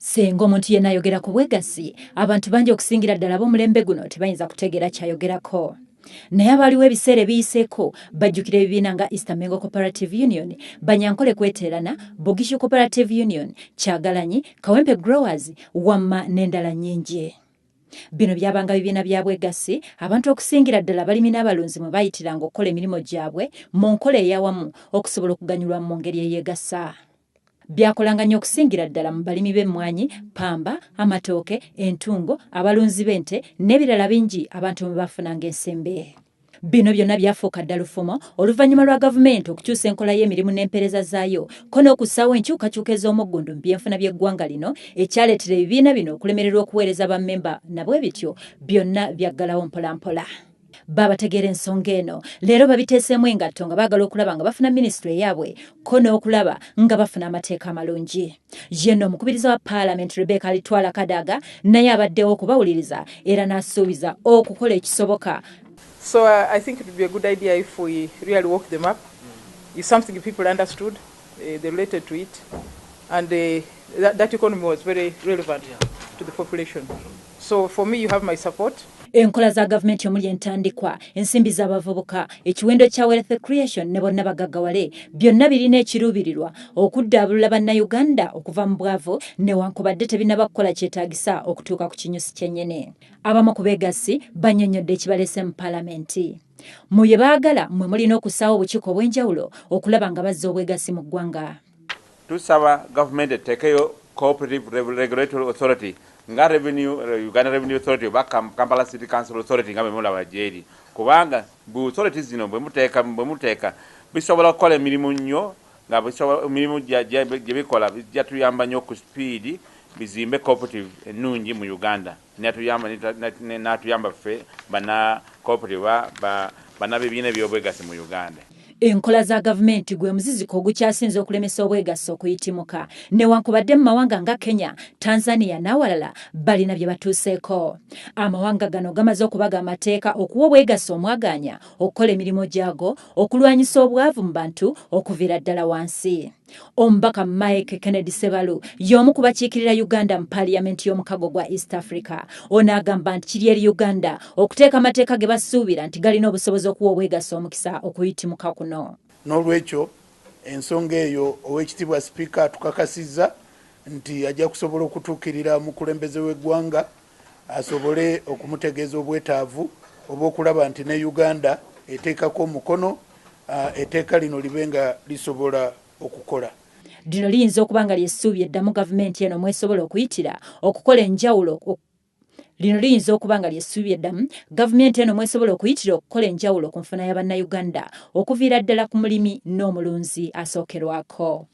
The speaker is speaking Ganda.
Sengo omuntu yenna ayogera ku bwegassi, abantu bangi okusingira ddala ab'omulembe guno tebayinza kutegeera kyayogerako. Naye abaliwo ebiseera ebiyiseeko bajjukira ebibiina nga Eastern Mengo Cooperative Union, Banyankole Kweteerana, Bugishu Cooperative Union, Kyagalanyi, Kawempe Growers, Wamma n'endala nnyingi. Bino byabanga bibiina bya bwegassi, abantu okusingira ddala abalimi n'abalunzi mwe bayitiranga okukola emirimu gyabwe mu nkola ey'awamu okusobola okuganyulwa mu ngeri eyeegasa. Byakolanga nnyo okusingira ddala mu balimi b'emmwanyi, pamba, amatooke, entungo, abalunzi b'ente n'ebirala bingi abantu mwe bafunanga ensembe. Bino byonna byafuuka ddala lufumo oluvannyuma lwa gavumenti okukyusa enkola y'emirimu n'empeereza zaayo ko n'okussaawo enkyukakyuka ez'omuggundu mu byenfuna by'eggwanga lino ekyaleetera ebibiina bino okulemererwa okuweereza bammemba nabwe bityo byonna byaggalawo mpolampola. Babategeera ensonga eno leero babiteeseemu engatto nga baagala okulaba nga bafuna minisitule yaabwe ko n'okulaba nga bafuna amateeka amalungi. Yenno omukubiriza wa Paalamenti Rebecca Alitwala Kadaga naye abaddewo okubawuliriza era n'asuubiza okukola ekisoboka. So I think it would be a good idea if we really walk them up. It's something people understood, they related to it, and that economy was very relevant to the population. So for me, you have my support. Enkola za gavumenti omuli entandikwa, ensimbi z'abavubuka, ekiwendo kya wealth creation ne bonna bagaggawale byonna birina ekiruubirirwa okuddaabulula bannayuganda okuva mu bwavu newankubadde tebinaba kukola kyetaagisa okutuuka ku kinyusi kyennyini. Abamu ku beegassi bannyonnyodde ekibaleese mu Paalamenti. Mu bye baagala mwe mulina okussaawo obukiiko obw'enjawulo okulaba nga bazza obwegassi mu ggwanga. Tusaba gavumenti eteekeyo cooperative regulatory authority nga Uganda Revenue Authority oba Kampala City Council Authority nga bemulaba gyeri kubanga bu authorities zino bwe muteeka bisobola okukola emirimu nnyo nga emirimu gye bikola bijja tuyamba nnyo ku speed bizimbe cooperative ennungi mu Uganda n'atuyamba ffe bana cooperative bannabibiina eby'obwegassi mu Uganda. Enkola za gavumenti gwe muziziko ogukyasinze okulemesa obwegassi okuyitimuka newankubadde mu mawanga nga Kenya, Tanzania n'awalala balina bye batuuseeko. Amawanga gano gamaze okubaga amateeka okuwa obwegassi omwaganya okukola emirimu gyago okulwanyisa obwavu mu bantu okuviira ddala wansi. Omubaka Mike Kennedy Sebalu y'omu ku bakiikirira Uganda mu Paaliyamenti y'omukago gwa East Africa. Ono agamba nti kiri eri Uganda okuteeka amateeka ge basuubira nti galina obusobozi okuwa obwegassi omukisa okuyitimuka kuno. N'olwekyo ensonga eyo Oweekitiibwa Sipiika atukakasizza nti ajja kusobola okutuukirira mu kulembeze w'eggwanga asobole okumutegeeza obwetaavu obw'okulaba nti ne Uganda eteekako omukono etteeka lino libe nga lisobola okukola. Lino liyinza okuba nga lyessuubi eddamu gavumenti eno mwesobola okuyitira okukola enjawulo. Lino liyinza okuba nga lyessuubi eddamu gavumenti eno mwesobola okuyitira okukola enjawulo ku nfuna y'Abannayuganda okuviira ddala ku mulimi n'omulunzi asookerwako.